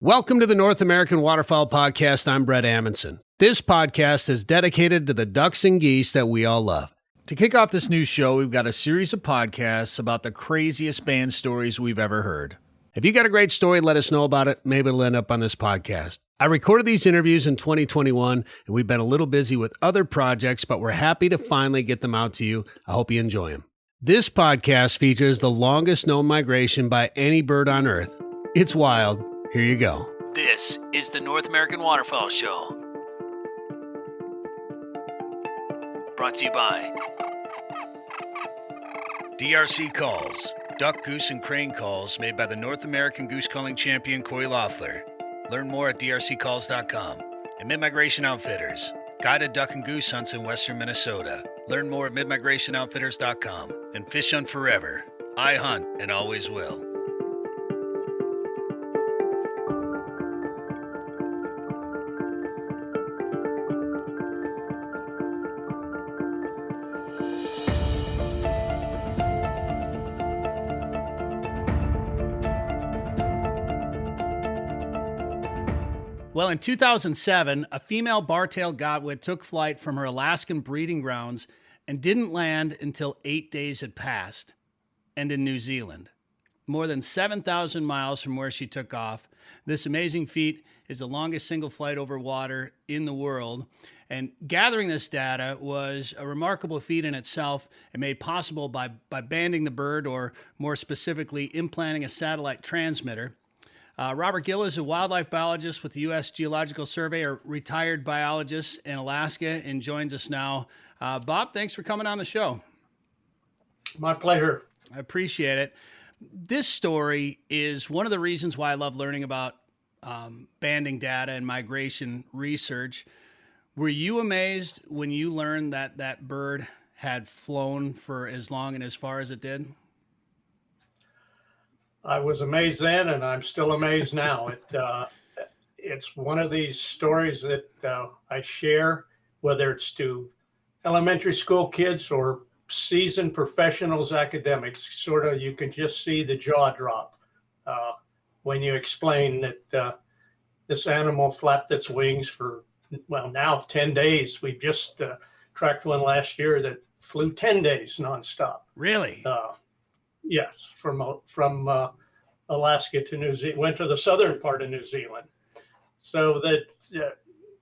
Welcome to the North American Waterfowl Podcast. I'm Brett Amundsen. This podcast is dedicated to the ducks and geese that we all love. To kick off this new show, we've got a series of podcasts about the craziest band stories we've ever heard. If you got a great story, let us know about it. Maybe it'll end up on this podcast. I recorded these interviews in 2021, and we've been a little busy with other projects, but we're happy to finally get them out to you. I hope you enjoy them. This podcast features the longest known migration by any bird on Earth. It's wild. Here you go. This is the North American Waterfowl Show. Brought to you by DRC Calls, duck, goose, and crane calls made by the North American goose calling champion Corey Loeffler. Learn more at drccalls.com. And Mid-Migration Outfitters, guided duck and goose hunts in western Minnesota. Learn more at midmigrationoutfitters.com. And Fish Hunt Forever. I hunt and always will. Well, in 2007, a female bar-tailed godwit took flight from her Alaskan breeding grounds and didn't land until 8 days had passed, and in New Zealand. More than 7,000 miles from where she took off. This amazing feat is the longest single flight over water in the world, and gathering this data was a remarkable feat in itself and made possible by banding the bird, or more specifically, implanting a satellite transmitter. Robert Gill is a wildlife biologist with the U.S. Geological Survey, a retired biologist in Alaska, and joins us now. Bob, thanks for coming on the show. My pleasure. I appreciate it. This story is one of the reasons why I love learning about banding data and migration research. Were you amazed when you learned that that bird had flown for as long and as far as it did? I was amazed then, and I'm still amazed now. It's one of these stories that I share, whether it's to elementary school kids or seasoned professionals, academics. Sort of, you can just see the jaw drop when you explain that this animal flapped its wings for, well, now 10 days. We just tracked one last year that flew 10 days nonstop. Really? Yes, from Alaska to New Zealand, went to the southern part of New Zealand. So that,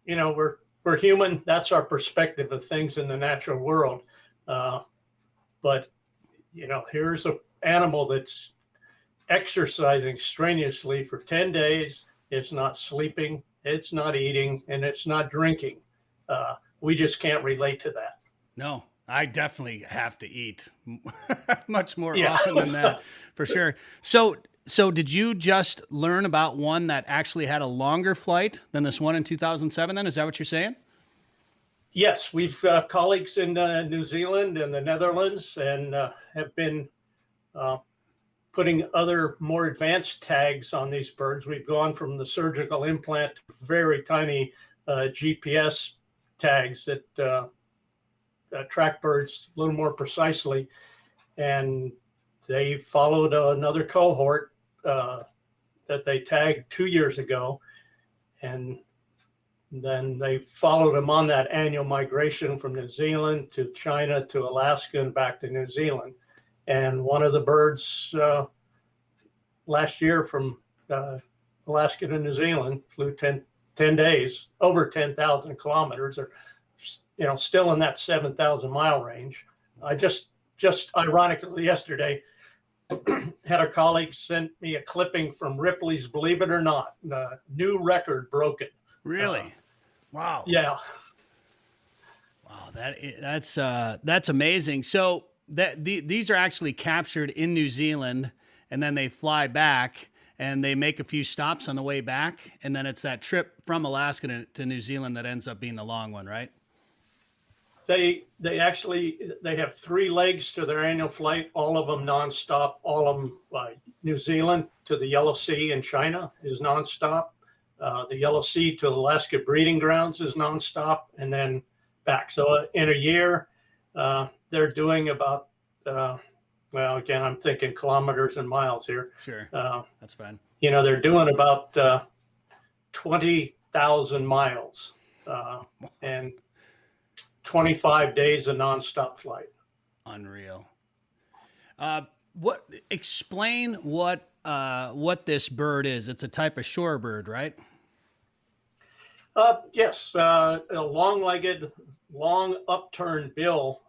we're human. That's our perspective of things in the natural world. But, here's an animal that's exercising strenuously for 10 days. It's not sleeping, it's not eating, and it's not drinking. We just can't relate to that. No. I definitely have to eat much more often than that, for sure. So did you just learn about one that actually had a longer flight than this one in 2007 then? Is that what you're saying? Yes, we've colleagues in New Zealand and the Netherlands, and have been putting other more advanced tags on these birds. We've gone from the surgical implant to very tiny GPS tags that track birds a little more precisely, and they followed another cohort that they tagged 2 years ago, and then they followed them on that annual migration from New Zealand to China to Alaska and back to New Zealand. And one of the birds last year from Alaska to New Zealand flew 10 days, over 10,000 kilometers, or still in that 7,000 mile range. I just ironically yesterday had a colleague sent me a clipping from Ripley's Believe It or Not, new record broken. Really? Wow. Yeah. Wow, that's amazing. So these are actually captured in New Zealand, and then they fly back and they make a few stops on the way back, and then it's that trip from Alaska to New Zealand that ends up being the long one, right? They have 3 legs to their annual flight, all of them nonstop. All of them, New Zealand to the Yellow Sea and China is nonstop. The Yellow Sea to Alaska breeding grounds is nonstop, and then back. So in a year, they're doing about, again, I'm thinking kilometers and miles here. Sure, that's fine. They're doing about 20,000 miles and 25 days of nonstop flight. Unreal. Explain what this bird is. It's a type of shorebird, right? Yes, a long-legged, long upturned bill.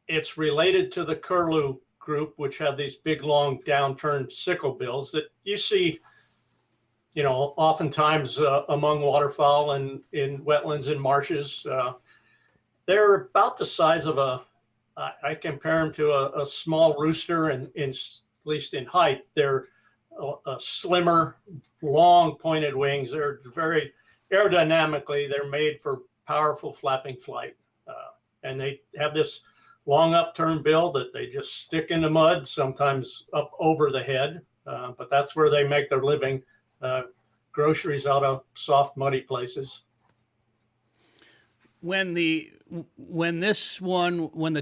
It's related to the curlew group, which have these big, long, downturned sickle bills that you see, oftentimes among waterfowl and in wetlands and marshes. They're about the size of I compare them to a small rooster, and at least in height. They're a slimmer, long pointed wings. They're very aerodynamically, they're made for powerful flapping flight. And they have this long upturned bill that they just stick in the mud, sometimes up over the head. But that's where they make their living, groceries out of soft, muddy places. When the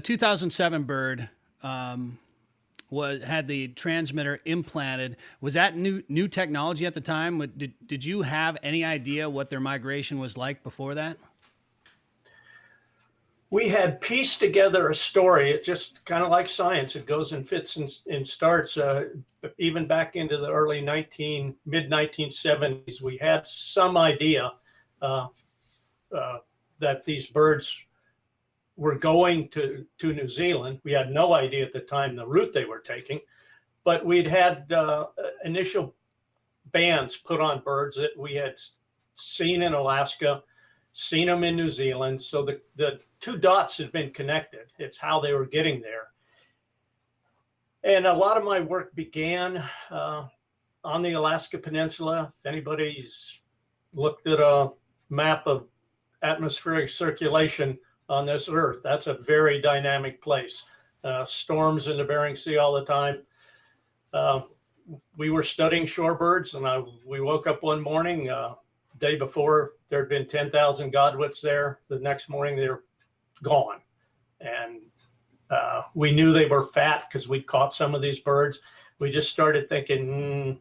2007 bird had the transmitter implanted, was that new technology at the time? Did you have any idea what their migration was like before that? We had pieced together a story. It just kind of like science. It goes in fits and starts. Even back into the mid 1970s, we had some idea that these birds were going to New Zealand. We had no idea at the time the route they were taking, but we'd had initial bands put on birds that we had seen in Alaska, seen them in New Zealand. So the two dots had been connected. It's how they were getting there. And a lot of my work began on the Alaska Peninsula. If anybody's looked at a map of atmospheric circulation on this earth, that's a very dynamic place. Storms in the Bering Sea all the time. We were studying shorebirds, and we woke up one morning, day before there had been 10,000 godwits there. The next morning they're gone. And we knew they were fat because we caught some of these birds. We just started thinking,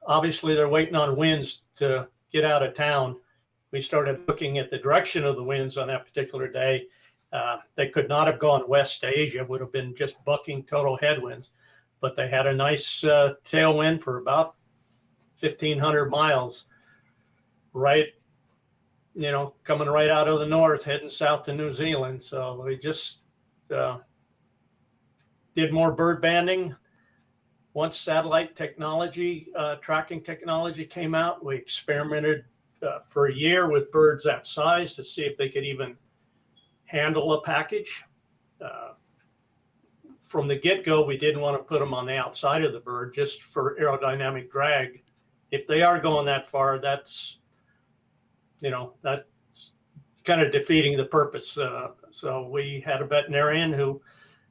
obviously they're waiting on winds to get out of town. We started looking at the direction of the winds on that particular day. They could not have gone west to Asia, would have been just bucking total headwinds. But they had a nice tailwind for about 1,500 miles, right, coming right out of the north, heading south to New Zealand. So we just did more bird banding. Once satellite technology, tracking technology came out, we experimented for a year with birds that size to see if they could even handle a package. From the get-go, we didn't want to put them on the outside of the bird just for aerodynamic drag. If they are going that far, that's kind of defeating the purpose. So we had a veterinarian who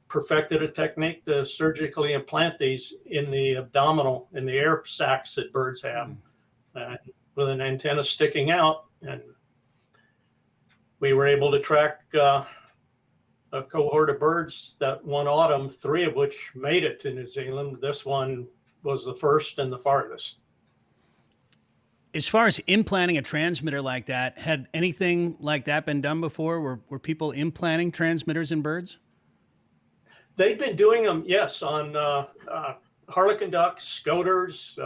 perfected a technique to surgically implant these in the abdominal, in the air sacs that birds have, with an antenna sticking out. And we were able to track a cohort of birds that one autumn, 3 of which made it to New Zealand. This one was the first and the farthest. As far as implanting a transmitter like that, had anything like that been done before? Were people implanting transmitters in birds? They've been doing them, yes, on harlequin ducks, scoters,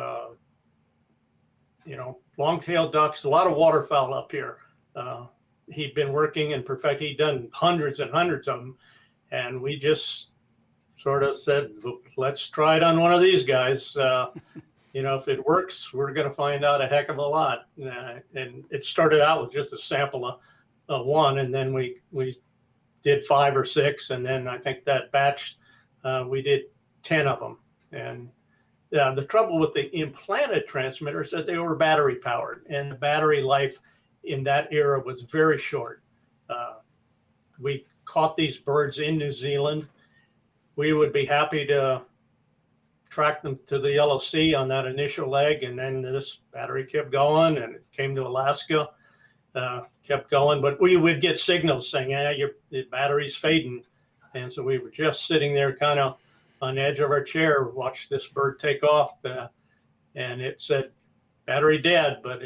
long-tailed ducks, a lot of waterfowl up here. He'd been working and he'd done hundreds and hundreds of them. And we just sort of said, let's try it on one of these guys. If it works, we're going to find out a heck of a lot. And it started out with just a sample of one, and then we did 5 or 6, and then I think that batch we did 10 of them. And the trouble with the implanted transmitters is that they were battery powered, and the battery life in that era was very short. We caught these birds in New Zealand. We would be happy to track them to the Yellow Sea on that initial leg, and then this battery kept going, and it came to Alaska, kept going. But we would get signals saying, your battery's fading. And so we were just sitting there kind of on the edge of our chair, watched this bird take off, and it said, battery dead, but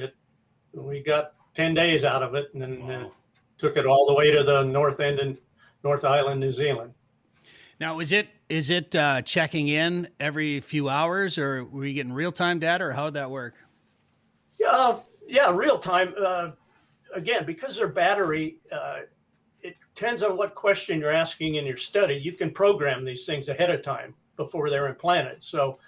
we got 10 days out of it, and then Wow. took it all the way to the north end and North Island, New Zealand. Now, is it checking in every few hours, or were you getting real time data, or how did that work? Yeah, real time. Again, because they're battery, it depends on what question you're asking in your study. You can program these things ahead of time before they're implanted. So,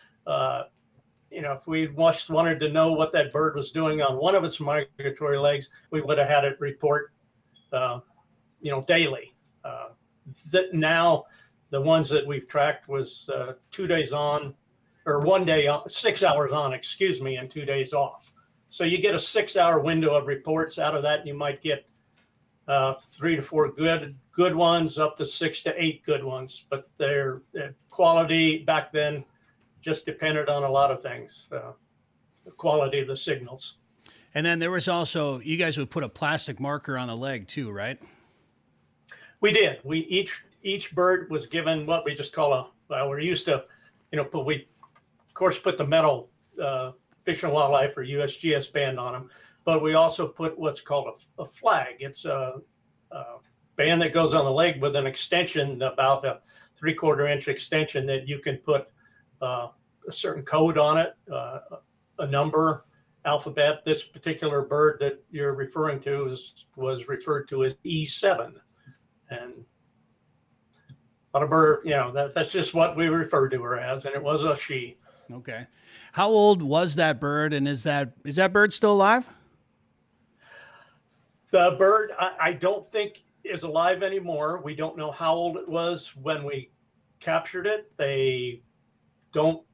if we wanted to know what that bird was doing on one of its migratory legs, we would have had it report, daily. That now, the ones that we've tracked was 2 days on, or 1 day on, 6 hours on, and 2 days off. So you get a 6 hour window of reports out of that. And you might get 3 to 4 good ones, up to 6 to 8 good ones. But their quality back then just depended on a lot of things, the quality of the signals. And then there was also, you guys would put a plastic marker on the leg too, right? We did. Each bird was given what we just call we're used to, we of course put the metal Fish and Wildlife or USGS band on them, but we also put what's called a flag. It's a band that goes on the leg with an extension, about a 3/4 inch extension, that you can put a certain code on it, a number, alphabet. This particular bird that you're referring to was referred to as E7. And a lot of bird, that's just what we referred to her as, and it was a she. Okay. How old was that bird, and is that bird still alive? The bird, I don't think is alive anymore. We don't know how old it was when we captured it. They don't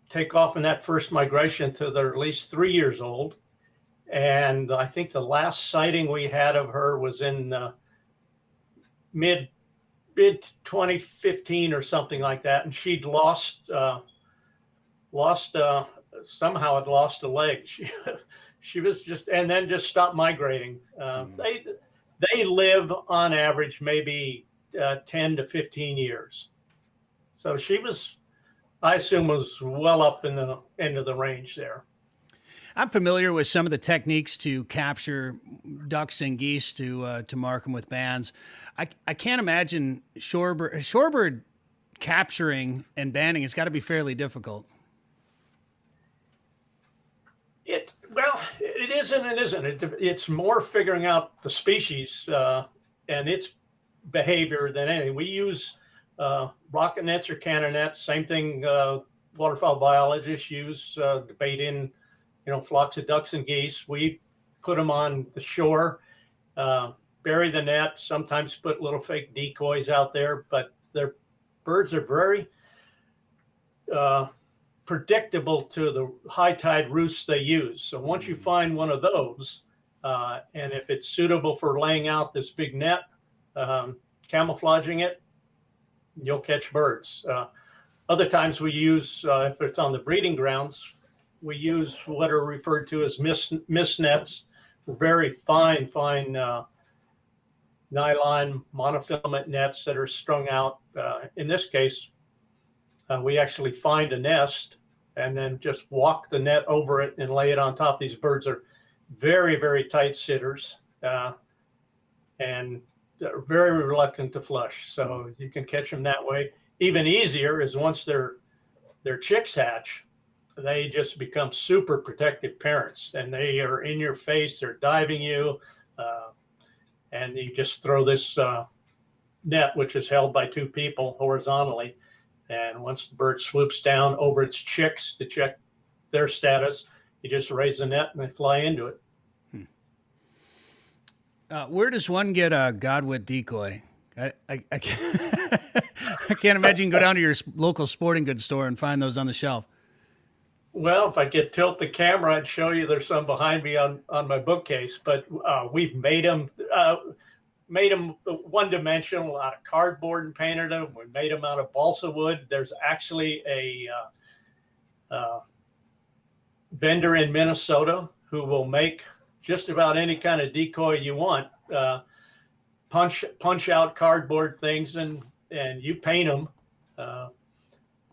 take off in that first migration till they're at least 3 years old. And I think the last sighting we had of her was in mid 2015 or something like that, and she'd somehow had lost a leg. She was just stopped migrating. They live on average maybe 10 to 15 years. So she was, I assume, was well up in the end of the range there. I'm familiar with some of the techniques to capture ducks and geese to mark them with bands. I can't imagine shorebird capturing and banding has got to be fairly difficult. It is and it isn't. It's more figuring out the species and its behavior than anything. We use rocket nets or cannon nets. Same thing waterfowl biologists use to bait in, flocks of ducks and geese. We put them on the shore, bury the net, sometimes put little fake decoys out there, but their birds are very predictable to the high tide roosts they use. So once you find one of those, and if it's suitable for laying out this big net, camouflaging it, you'll catch birds. Other times we use, if it's on the breeding grounds, we use what are referred to as mist nets, very fine nylon monofilament nets that are strung out. In this case, we actually find a nest and then just walk the net over it and lay it on top. These birds are very, very tight sitters, and they're very reluctant to flush. So you can catch them that way. Even easier is once their chicks hatch, they just become super protective parents, and they are in your face. They're diving you, and you just throw this net, which is held by 2 people horizontally. And once the bird swoops down over its chicks to check their status, you just raise the net and they fly into it. Where does one get a godwit decoy? I can't imagine you can go down to your local sporting goods store and find those on the shelf. Well, if I could tilt the camera, I'd show you. There's some behind me on my bookcase, but we've made them one-dimensional out of cardboard and painted them. We made them out of balsa wood. There's actually a vendor in Minnesota who will make just about any kind of decoy you want. Punch out cardboard things and you paint them.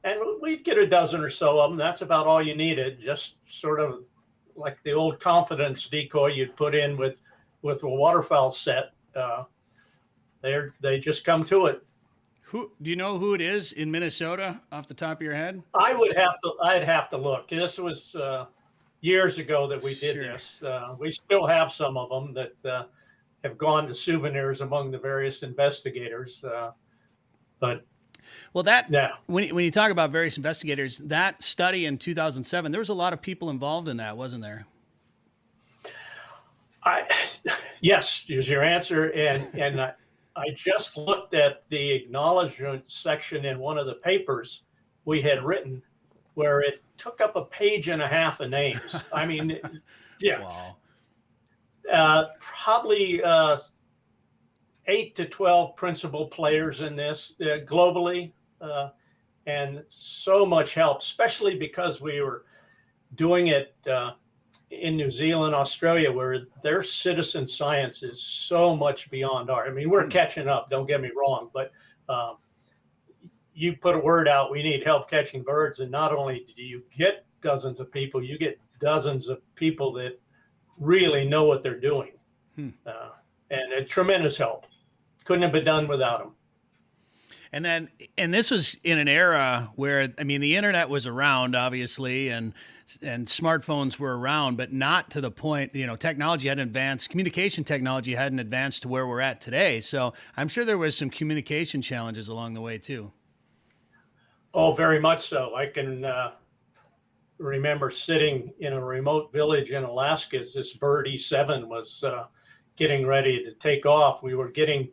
And we'd get a dozen or so of them. That's about all you needed. Just sort of like the old confidence decoy you'd put in with a waterfowl set. They just come to it. Who do you know who it is in Minnesota off the top of your head? I'd have to look. This was years ago that we did Sure. this. We still have some of them that have gone to souvenirs among the various investigators. But Well, that yeah, when you talk about various investigators, that study in 2007, there was a lot of people involved in that, wasn't there? yes is your answer, and I just looked at the acknowledgement section in one of the papers we had written, where it took up a page and a half of names. I mean, yeah, Wow. probably 8 to 12 principal players in this globally, and so much help, especially because we were doing it in New Zealand, Australia, where their citizen science is so much beyond ours. I mean, we're catching up, don't get me wrong, but you put a word out, we need help catching birds, and not only do you get dozens of people, you get dozens of people that really know what they're doing. And a tremendous help. Couldn't have been done without them. And this was in an era where, I mean, the internet was around, obviously, and smartphones were around, but not to the point, technology hadn't advanced, communication technology hadn't advanced to where we're at today. So I'm sure there was some communication challenges along the way too. Oh, very much so. I can remember sitting in a remote village in Alaska as this bird E7 was getting ready to take off. We were getting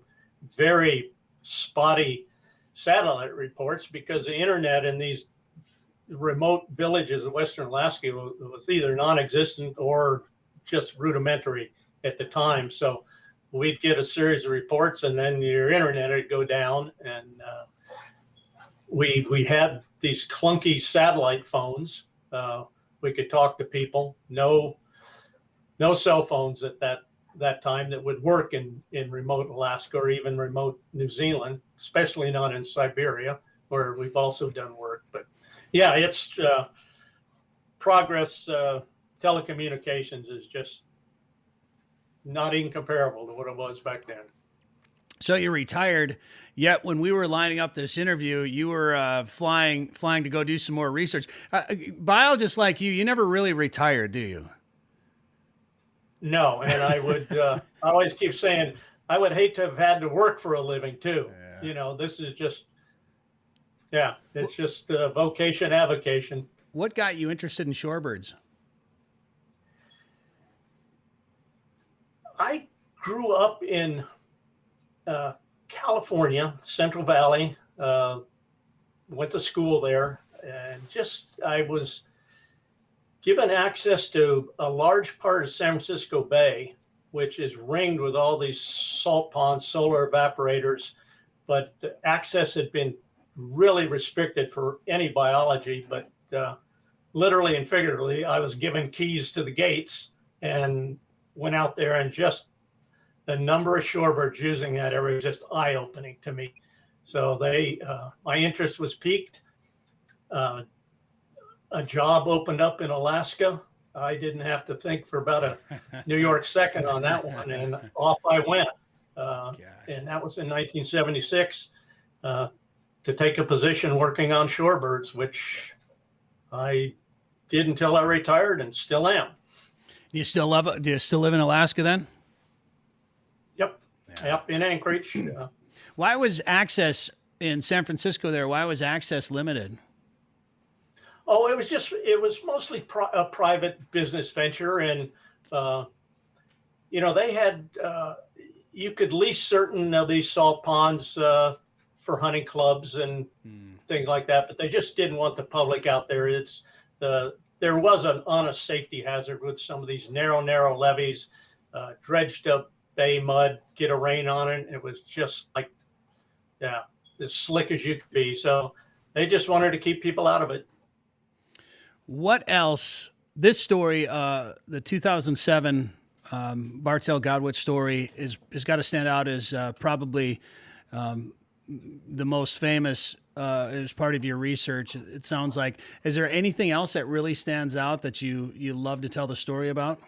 very spotty satellite reports because the internet in these remote villages of Western Alaska was either non-existent or just rudimentary at the time. So we'd get a series of reports, and then your internet would go down, and we had these clunky satellite phones. We could talk to people. No cell phones at that time that would work in remote Alaska or even remote New Zealand, especially not in Siberia, where we've also done work. But yeah, it's progress. Telecommunications is just not even comparable to what it was back then. So you retired, yet when we were lining up this interview, you were flying to go do some more research. Biologists like you never really retired, do you? No, and I would I always keep saying I would hate to have had to work for a living too. Yeah. This is just, it's just vocation, avocation. What got you interested in shorebirds? I grew up in California, Central Valley, went to school there, and I was given access to a large part of San Francisco Bay, which is ringed with all these salt ponds, solar evaporators, but the access had been really restricted for any biology. But literally and figuratively, I was given keys to the gates and went out there, and just the number of shorebirds using that area was just eye-opening to me. So my interest was piqued. A job opened up in Alaska. I didn't have to think for about a New York second on that one, and off I went. And that was in 1976 to take a position working on shorebirds, which I did until I retired and still am. Do you still love it? Do you still live in Alaska then? Yep. Yeah. Yep. In Anchorage. Why was access in San Francisco there? Why was access limited? Oh, it was mostly a private business venture. And, they had, you could lease certain of these salt ponds for hunting clubs and things like that, but they just didn't want the public out there. There was an honest safety hazard with some of these narrow levees, dredged up bay mud, get a rain on it. It was just like, as slick as you could be. So they just wanted to keep people out of it. What else? This story, the 2007 Bartell Godwit story, is got to stand out as probably the most famous as part of your research. It sounds like. Is there anything else that really stands out that you love to tell the story about?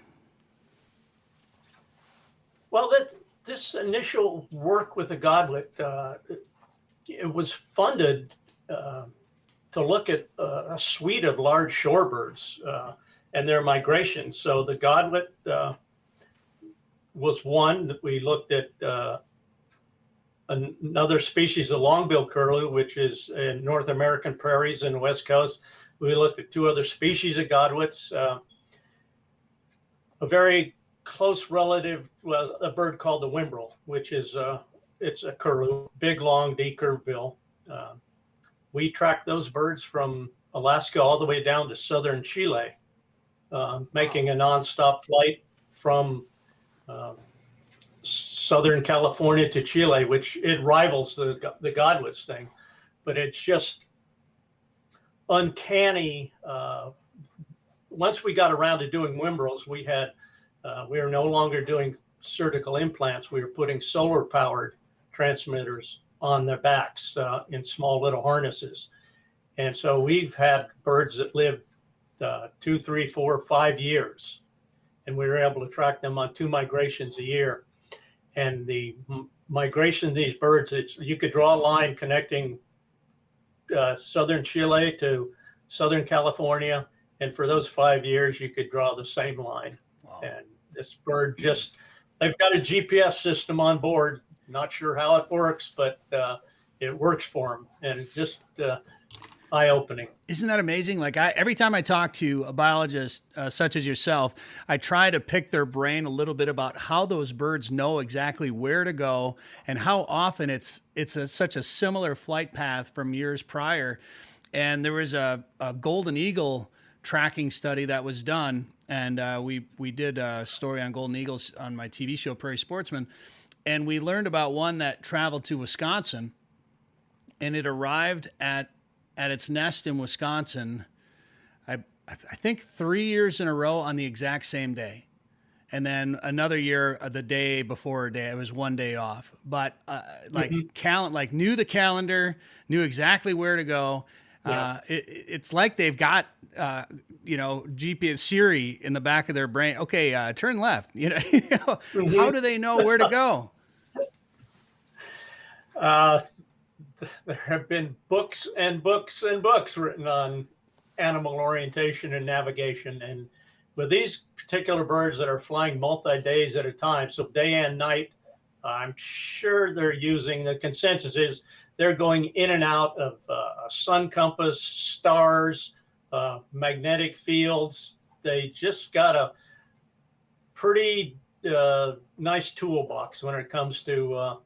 Well, this initial work with the godwit, it was funded to look at a suite of large shorebirds and their migration. So the godwit was one that we looked at. Another species, the long-billed curlew, which is in North American prairies and the West Coast. We looked at two other species of godwits. A very close relative, well, a bird called the whimbrel, which is it's a curlew, big, long, decurved bill. We tracked those birds from Alaska all the way down to southern Chile, making a nonstop flight from Southern California to Chile, which it rivals the godwits thing, but it's just uncanny. Once we got around to doing whimbrels, we were no longer doing surgical implants. We were putting solar powered transmitters on their backs in small little harnesses. And so we've had birds that lived 2, 3, 4, 5 years, and we were able to track them on 2 migrations a year. And the migration of these birds, you could draw a line connecting southern Chile to southern California. And for those 5 years, you could draw the same line. Wow. And this bird they've got a GPS system on board. Not sure how it works, but it works for them. And just eye-opening. Isn't that amazing? Like every time I talk to a biologist such as yourself, I try to pick their brain a little bit about how those birds know exactly where to go and how often it's such a similar flight path from years prior. And there was a golden eagle tracking study that was done, and we did a story on golden eagles on my TV show Prairie Sportsman, and we learned about one that traveled to Wisconsin, and it arrived at its nest in Wisconsin, I think 3 years in a row on the exact same day. And then another year, the day before it was 1 day off. But knew the calendar, knew exactly where to go. Yeah. It's like they've got, GPS Siri in the back of their brain. Okay, turn left. How do they know where to go? There have been books and books and books written on animal orientation and navigation. And with these particular birds that are flying multi-days at a time, so day and night, I'm sure the consensus is they're going in and out of a sun compass, stars, magnetic fields. They just got a pretty nice toolbox when it comes to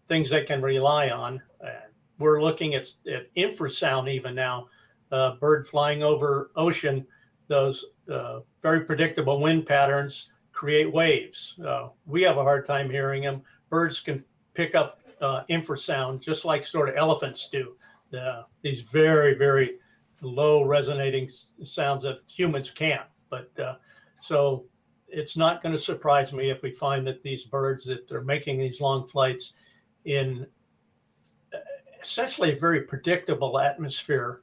things they can rely on. We're looking at infrasound even now, bird flying over ocean. Those very predictable wind patterns create waves. We have a hard time hearing them. Birds can pick up infrasound just like sort of elephants do. These very, very low resonating sounds that humans can't. But so it's not going to surprise me if we find that these birds that are making these long flights in essentially a very predictable atmosphere.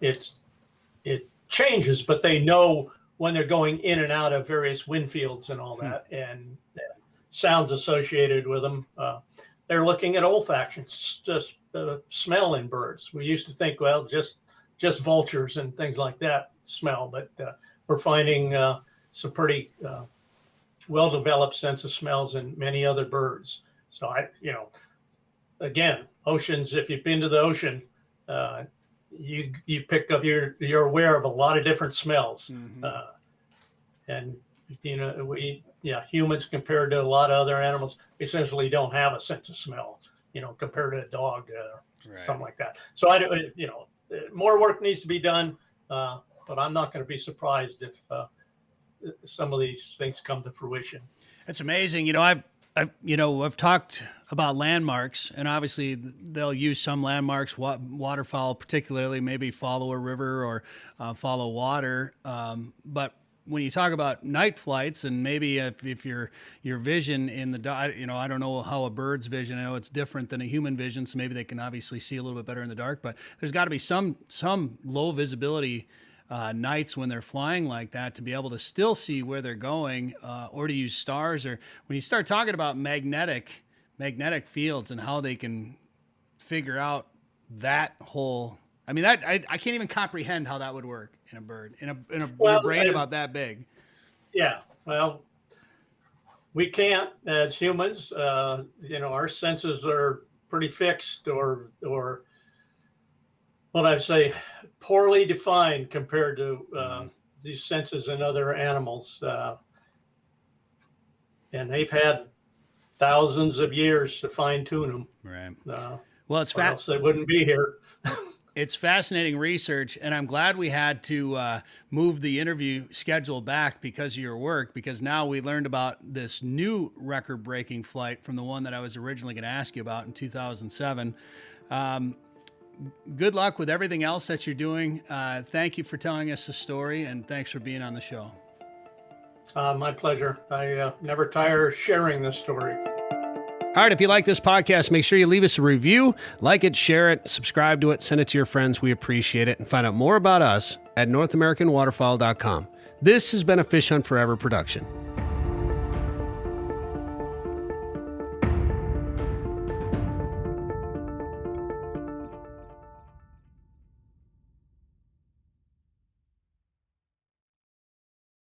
It changes, but they know when they're going in and out of various wind fields and all that, and sounds associated with them. They're looking at olfaction, just smell in birds. We used to think, well, just vultures and things like that smell, but we're finding some pretty well-developed sense of smells in many other birds. So again, oceans, if you've been to the ocean, you pick up, you're aware of a lot of different smells. Mm-hmm. And humans compared to a lot of other animals essentially don't have a sense of smell, compared to a dog, right. Something like that. So more work needs to be done, but I'm not going to be surprised if some of these things come to fruition. That's amazing. I've talked about landmarks, and obviously they'll use some landmarks, waterfowl particularly, maybe follow a river or follow water. But when you talk about night flights, and maybe if your vision in the dark, I don't know how a bird's vision, I know it's different than a human vision, so maybe they can obviously see a little bit better in the dark, but there's got to be some low visibility nights when they're flying like that to be able to still see where they're going, or to use stars. Or when you start talking about magnetic fields and how they can figure out that whole, I mean, that I can't even comprehend how that would work in a bird, in a brain about that big. Yeah, well, we can't as humans. Our senses are pretty fixed, or what I say, poorly defined compared to these senses in other animals, and they've had thousands of years to fine tune them. Right. Well, it's else they wouldn't be here. It's fascinating research, and I'm glad we had to move the interview schedule back because of your work, because now we learned about this new record-breaking flight from the one that I was originally going to ask you about in 2007. Good luck with everything else that you're doing. Thank you for telling us the story, and thanks for being on the show. My pleasure. I never tire sharing this story. All right, if you like this podcast, make sure you leave us a review, like it, share it, subscribe to it, send it to your friends. We appreciate it. And find out more about us at NorthAmericanWaterfowl.com. This has been a Fish Hunt Forever production.